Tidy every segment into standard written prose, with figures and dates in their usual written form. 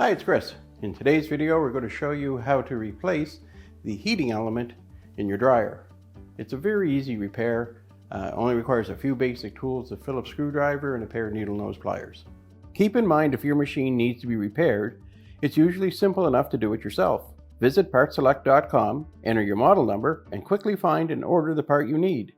Hi, it's Chris. In today's video, we're going to show you how to replace the heating element in your dryer. It's a very easy repair. Only requires a few basic tools, a Phillips screwdriver and a pair of needle nose pliers. Keep in mind, if your machine needs to be repaired, it's usually simple enough to do it yourself. Visit PartSelect.com, enter your model number, and quickly find and order the part you need.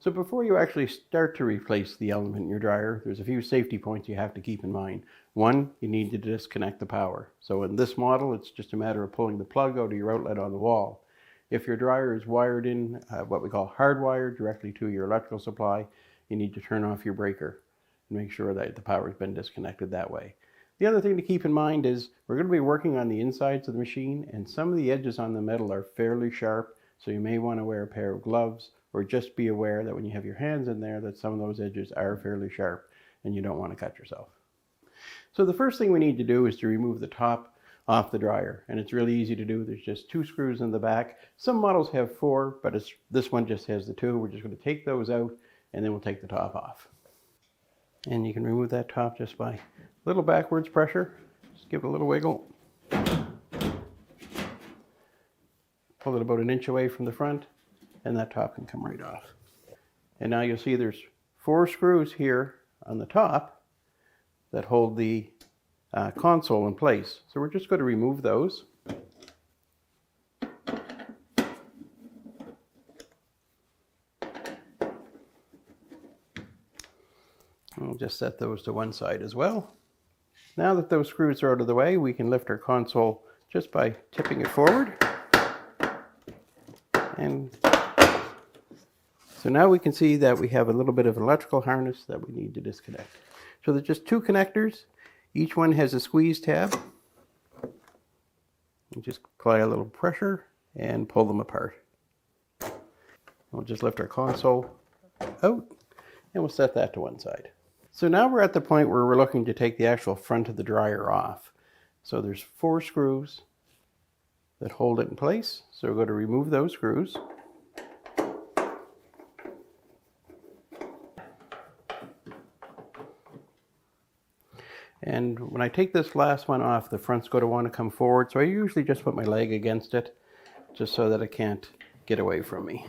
So before you actually start to replace the element in your dryer, there's a few safety points you have to keep in mind. One, you need to disconnect the power. So in this model, it's just a matter of pulling the plug out of your outlet on the wall. If your dryer is wired in, what we call hardwired, directly to your electrical supply, you need to turn off your breaker and make sure that the power has been disconnected that way. The other thing to keep in mind is we're going to be working on the insides of the machine, and some of the edges on the metal are fairly sharp, so you may want to wear a pair of gloves, or just be aware that when you have your hands in there that some of those edges are fairly sharp and you don't want to cut yourself. So the first thing we need to do is to remove the top off the dryer, and it's really easy to do. There's just 2 screws in the back. Some models have 4, but this one just has the 2. We're just going to take those out and then we'll take the top off. And you can remove that top just by a little backwards pressure. Just give it a little wiggle. Pull it about 1 inch away from the front, and that top can come right off. And now you'll see there's 4 screws here on the top that hold the console in place. So we're just going to remove those. We'll just set those to one side as well. Now that those screws are out of the way, we can lift our console just by tipping it forward. And so now we can see that we have a little bit of an electrical harness that we need to disconnect. So there's just 2 connectors. Each one has a squeeze tab. You just apply a little pressure and pull them apart. We'll just lift our console out and we'll set that to one side. So now we're at the point where we're looking to take the actual front of the dryer off. So there's 4 screws that hold it in place. So we're going to remove those screws. And when I take this last one off, the front's going to want to come forward. So I usually just put my leg against it, just so that it can't get away from me.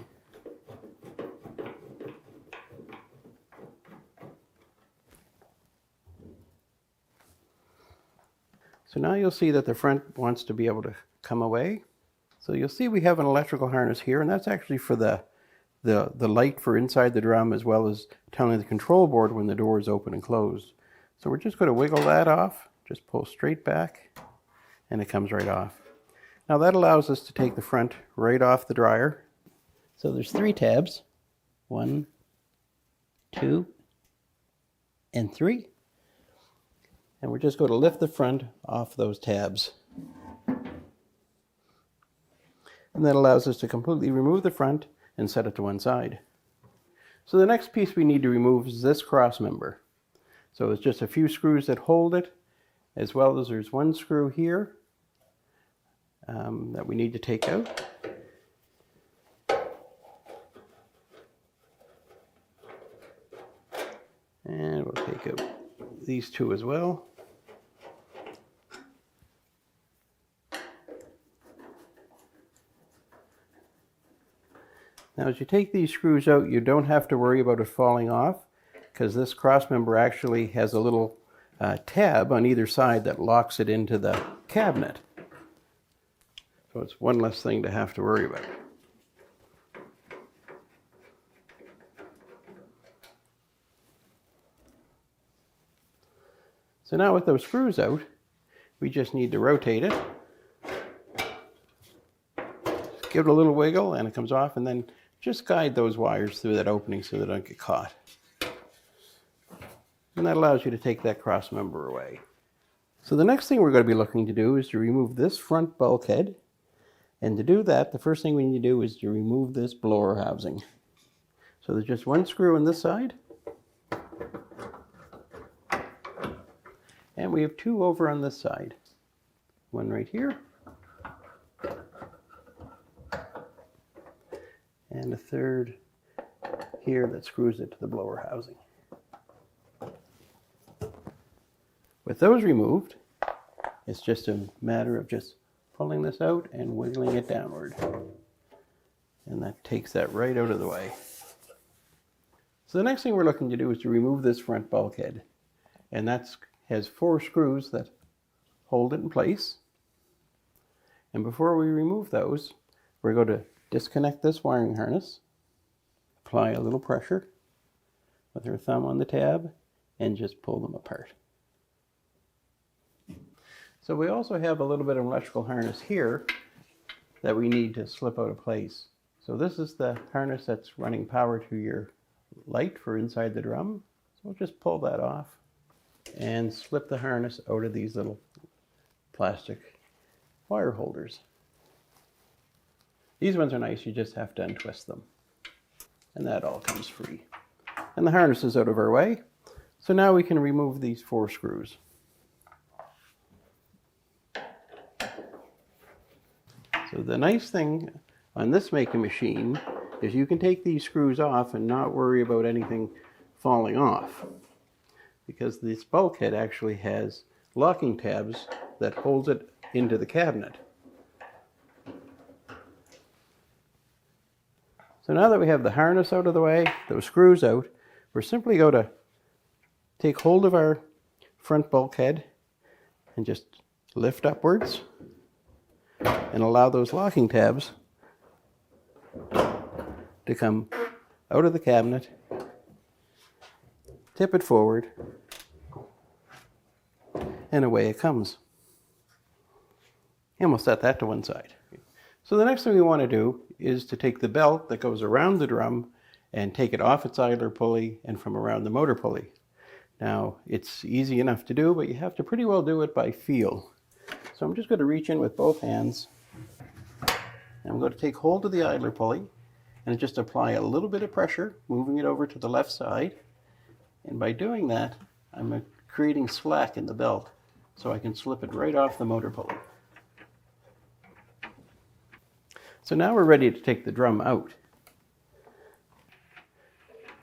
So now you'll see that the front wants to be able to come away. So you'll see we have an electrical harness here, and that's actually for the light for inside the drum, as well as telling the control board when the door is open and closed. So we're just going to wiggle that off, just pull straight back, and it comes right off. Now that allows us to take the front right off the dryer. So there's 3 tabs, 1, 2, and 3. And we're just going to lift the front off those tabs. And that allows us to completely remove the front and set it to one side. So the next piece we need to remove is this cross member. So it's just a few screws that hold it, as well as there's 1 screw here that we need to take out. And we'll take out these 2 as well. Now as you take these screws out, you don't have to worry about it falling off, because this cross member actually has a little tab on either side that locks it into the cabinet. So it's one less thing to have to worry about. So now with those screws out, we just need to rotate it. Just give it a little wiggle and it comes off, and then just guide those wires through that opening so they don't get caught. And that allows you to take that cross member away. So the next thing we're going to be looking to do is to remove this front bulkhead. And to do that, the first thing we need to do is to remove this blower housing. So there's just 1 screw on this side. And we have 2 over on this side. 1 right here. And a 3rd here that screws it to the blower housing. With those removed, It's just a matter of just pulling this out and wiggling it downward. And that takes that right out of the way. So the next thing we're looking to do is to remove this front bulkhead. And that has 4 screws that hold it in place. And before we remove those, we're going to disconnect this wiring harness, apply a little pressure with our thumb on the tab, and just pull them apart. So we also have a little bit of electrical harness here that we need to slip out of place. So this is the harness that's running power to your light for inside the drum. So we'll just pull that off and slip the harness out of these little plastic wire holders. These ones are nice, you just have to untwist them. And that all comes free. And the harness is out of our way. So now we can remove these 4 screws. So the nice thing on this making machine is you can take these screws off and not worry about anything falling off, because this bulkhead actually has locking tabs that holds it into the cabinet. So now that we have the harness out of the way, those screws out, we're simply going to take hold of our front bulkhead and just lift upwards and allow those locking tabs to come out of the cabinet, tip it forward, and away it comes. And we'll set that to one side. So the next thing we want to do is to take the belt that goes around the drum and take it off its idler pulley and from around the motor pulley. Now, it's easy enough to do, but you have to pretty well do it by feel. So I'm just going to reach in with both hands. And I'm going to take hold of the idler pulley and just apply a little bit of pressure, moving it over to the left side. And by doing that, I'm creating slack in the belt so I can slip it right off the motor pulley. So now we're ready to take the drum out.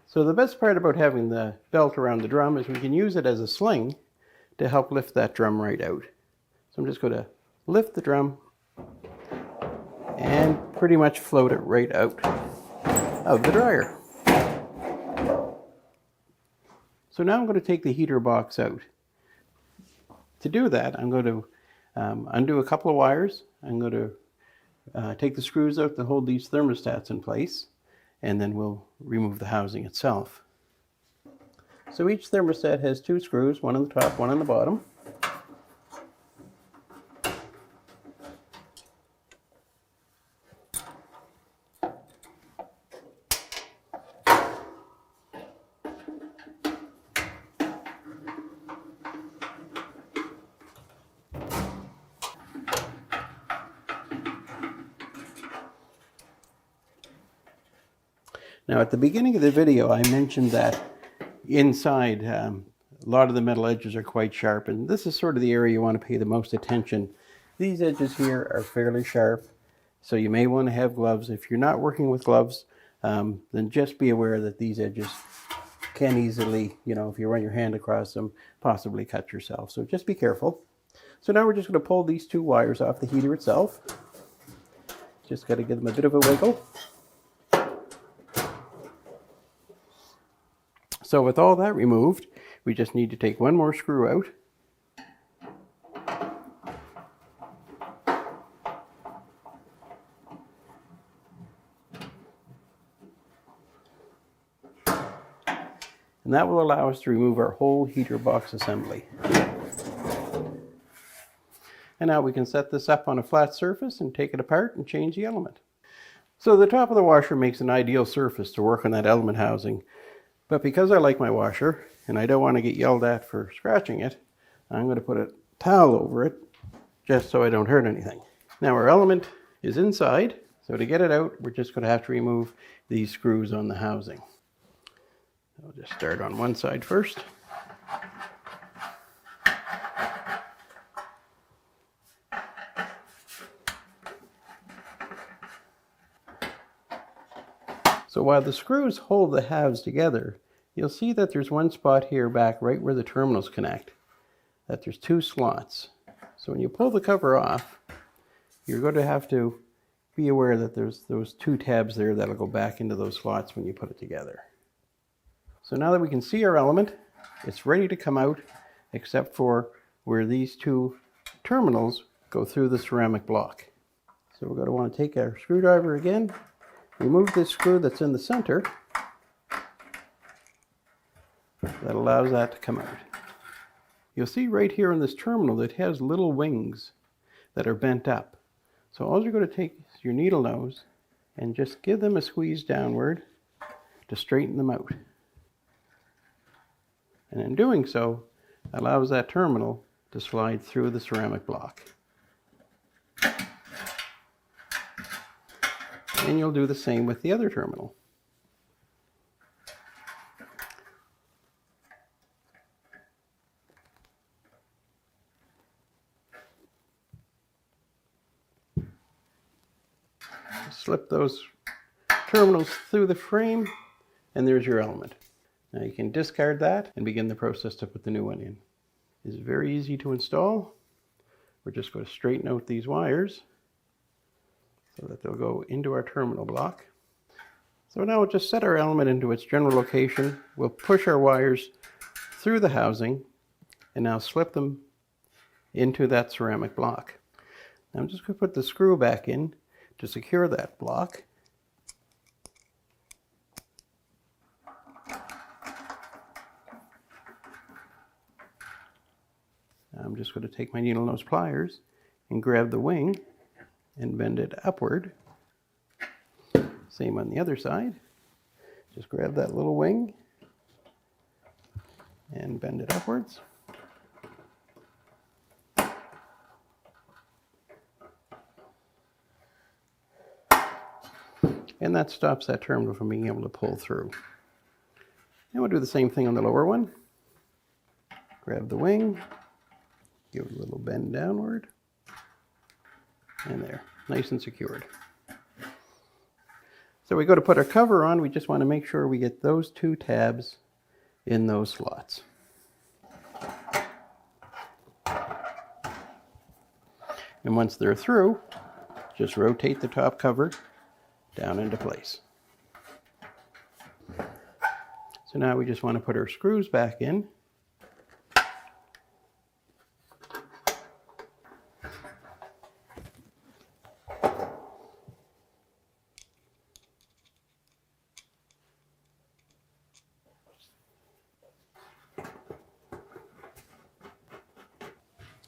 So the best part about having the belt around the drum is we can use it as a sling to help lift that drum right out. So I'm just going to lift the drum and pretty much float it right out of the dryer. So now I'm going to take the heater box out. To do that, I'm going to undo a couple of wires. I'm going to take the screws out to hold these thermostats in place, and then we'll remove the housing itself. So each thermostat has 2 screws, one on the top, one on the bottom. Now at the beginning of the video I mentioned that inside a lot of the metal edges are quite sharp, and this is sort of the area you want to pay the most attention. These edges here are fairly sharp, so you may want to have gloves. If you're not working with gloves, then just be aware that these edges can easily, if you run your hand across them, possibly cut yourself. So just be careful. So now we're just going to pull these 2 wires off the heater itself. Just got to give them a bit of a wiggle. So with all that removed, we just need to take one more screw out. And that will allow us to remove our whole heater box assembly. And now we can set this up on a flat surface and take it apart and change the element. So the top of the washer makes an ideal surface to work on that element housing. But because I like my washer, and I don't want to get yelled at for scratching it, I'm going to put a towel over it, just so I don't hurt anything. Now our element is inside, so to get it out, we're just going to have to remove these screws on the housing. I'll just start on one side first. So while the screws hold the halves together, you'll see that there's one spot here back right where the terminals connect, that there's 2 slots. So when you pull the cover off, you're going to have to be aware that there's those two tabs there that'll go back into those slots when you put it together. So now that we can see our element, it's ready to come out, except for where these two terminals go through the ceramic block. So we're going to want to take our screwdriver again, remove this screw that's in the center. That allows that to come out. You'll see right here in this terminal that it has little wings that are bent up. So all you're going to take is your needle nose and just give them a squeeze downward to straighten them out. And in doing so, allows that terminal to slide through the ceramic block. And you'll do the same with the other terminal. Slip those terminals through the frame, and there's your element. Now you can discard that and begin the process to put the new one in. It's very easy to install. We're just going to straighten out these wires so that they'll go into our terminal block. So now we'll just set our element into its general location. We'll push our wires through the housing and now slip them into that ceramic block. Now I'm just going to put the screw back in to secure that block. I'm just going to take my needle nose pliers and grab the wing and bend it upward. Same on the other side. Just grab that little wing and bend it upwards. And that stops that terminal from being able to pull through. And we'll do the same thing on the lower one. Grab the wing, give it a little bend downward, and there, nice and secured. So we go to put our cover on, we just want to make sure we get those two tabs in those slots. And once they're through, just rotate the top cover down into place. So now we just want to put our screws back in.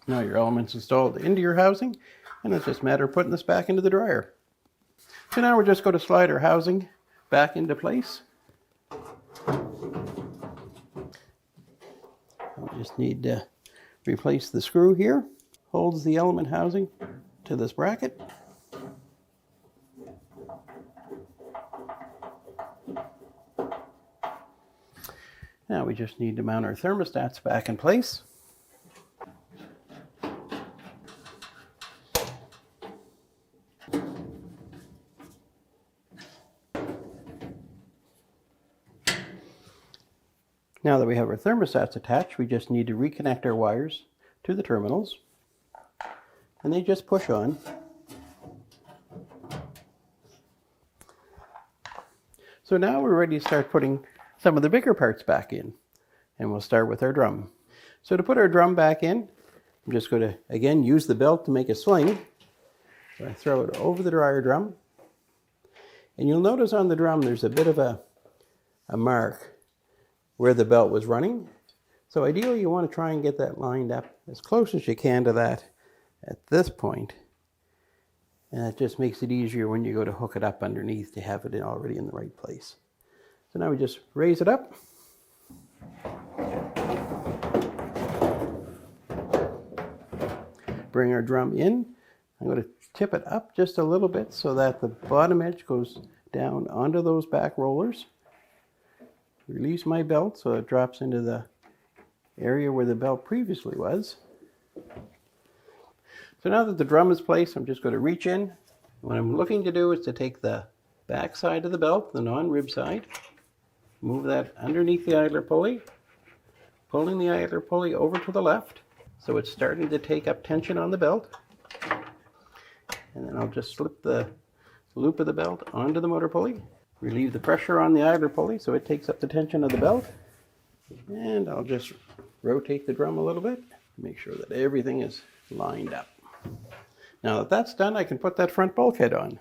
Now your element's installed into your housing, and it's just a matter of putting this back into the dryer. So now we're just going to slide our housing back into place. We just need to replace the screw here. Holds the element housing to this bracket. Now we just need to mount our thermostats back in place. Now that we have our thermostats attached, we just need to reconnect our wires to the terminals, and they just push on. So now we're ready to start putting some of the bigger parts back in, and we'll start with our drum. So to put our drum back in, I'm just going to, again, use the belt to make a sling. So I throw it over the dryer drum, and you'll notice on the drum there's a bit of a mark where the belt was running. So ideally you want to try and get that lined up as close as you can to that at this point. And it just makes it easier when you go to hook it up underneath to have it already in the right place. So now we just raise it up. Bring our drum in. I'm going to tip it up just a little bit so that the bottom edge goes down onto those back rollers. Release my belt so it drops into the area where the belt previously was. So now that the drum is placed, I'm just going to reach in. What I'm looking to do is to take the back side of the belt, the non-rib side, move that underneath the idler pulley, pulling the idler pulley over to the left, So it's starting to take up tension on the belt. And then I'll just slip the loop of the belt onto the motor pulley, relieve the pressure on the idler pulley so it takes up the tension of the belt. And I'll just rotate the drum a little bit, make sure that everything is lined up. Now that that's done, I can put that front bulkhead on.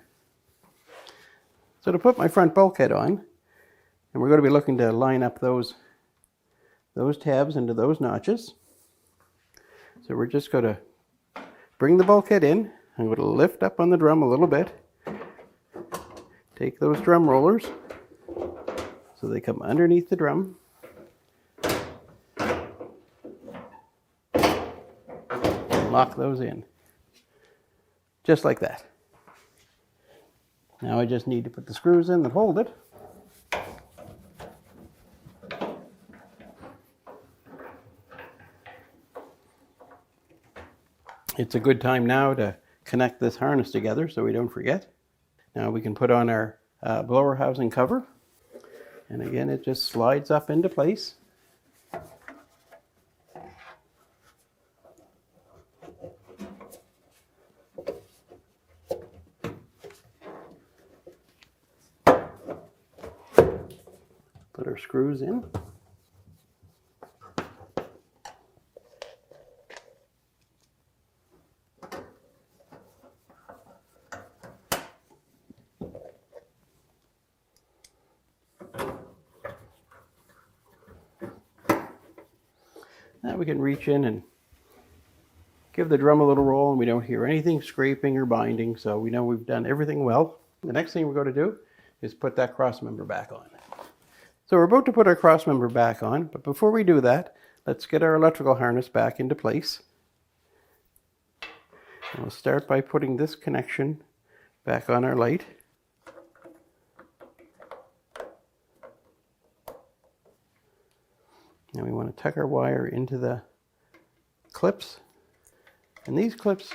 So to put my front bulkhead on, and we're going to be looking to line up those tabs into those notches. So we're just going to bring the bulkhead in. I'm going to lift up on the drum a little bit. Take those drum rollers so they come underneath the drum. And lock those in. Just like that. Now I just need to put the screws in that hold it. It's a good time now to connect this harness together so we don't forget. Now we can put on our blower housing cover. And again, it just slides up into place. Put our screws in. Now we can reach in and give the drum a little roll, and we don't hear anything scraping or binding, so we know we've done everything well. The next thing we're going to do is put that cross member back on. So we're about to put our cross member back on, but before we do that, let's get our electrical harness back into place. And we'll start by putting this connection back on our light. And we want to tuck our wire into the clips. And these clips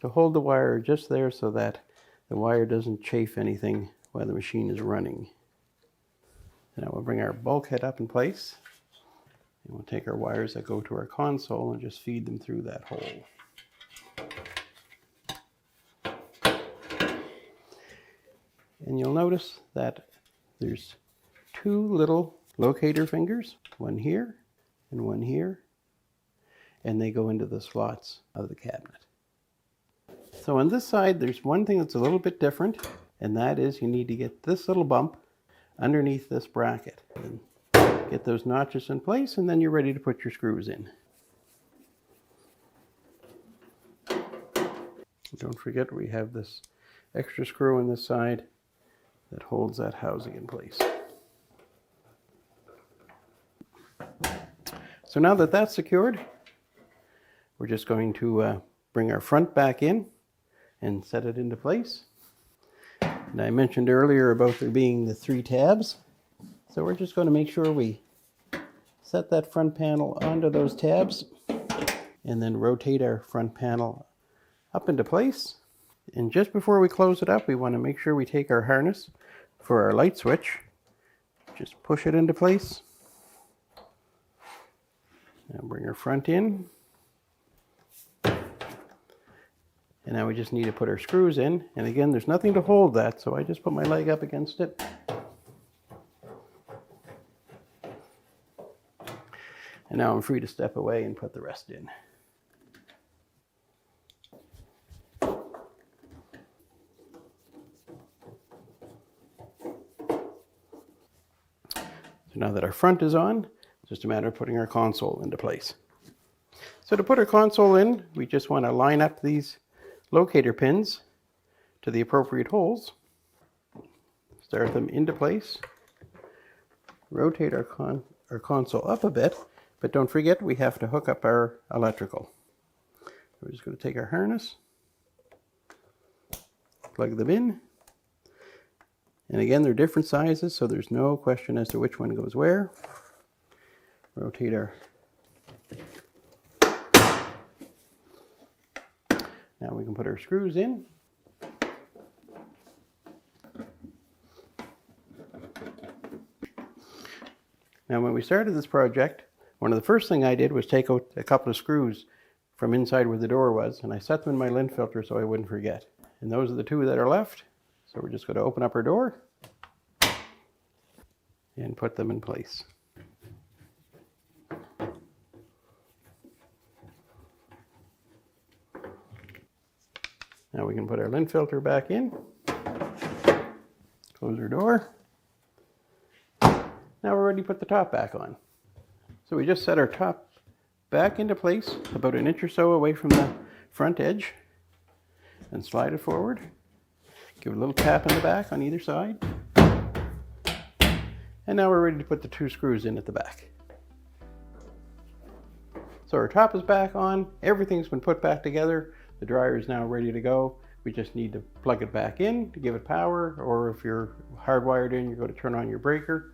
to hold the wire are just there so that the wire doesn't chafe anything while the machine is running. Now we'll bring our bulkhead up in place. And we'll take our wires that go to our console and just feed them through that hole. And you'll notice that there's two little locator fingers, one here and one here, and they go into the slots of the cabinet. So on this side, there's one thing that's a little bit different, and that is you need to get this little bump underneath this bracket. And get those notches in place, and then you're ready to put your screws in. Don't forget we have this extra screw on this side that holds that housing in place. So now that that's secured, we're just going to bring our front back in and set it into place. And I mentioned earlier about there being the 3 tabs. So we're just going to make sure we set that front panel onto those tabs and then rotate our front panel up into place. And just before we close it up, we want to make sure we take our harness for our light switch. Just push it into place. Now bring our front in. And now we just need to put our screws in. And again, there's nothing to hold that, so I just put my leg up against it. And now I'm free to step away and put the rest in. So now that our front is on, it's just a matter of putting our console into place. So to put our console in, we just want to line up these locator pins to the appropriate holes. Start them into place. Rotate our console up a bit, but don't forget we have to hook up our electrical. We're just going to take our harness, plug them in. And again, they're different sizes, so there's no question as to which one goes where. Rotate our... Now we can put our screws in. Now when we started this project, one of the first things I did was take out a couple of screws from inside where the door was, and I set them in my lint filter so I wouldn't forget. And those are the two that are left. So we're just going to open up our door and put them in place. Now we can put our lint filter back in, close our door. Now we're ready to put the top back on. So we just set our top back into place about an inch or so away from the front edge and slide it forward. Give it a little tap in the back on either side. And now we're ready to put the two screws in at the back. So our top is back on, everything's been put back together. The dryer is now ready to go. We just need to plug it back in to give it power, or if you're hardwired in, you're going to turn on your breaker.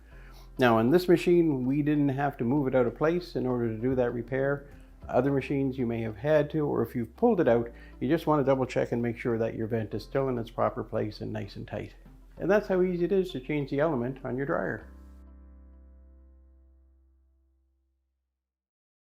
Now on this machine, we didn't have to move it out of place in order to do that repair. Other machines you may have had to, or if you've pulled it out, you just want to double check and make sure that your vent is still in its proper place and nice and tight. And that's how easy it is to change the element on your dryer.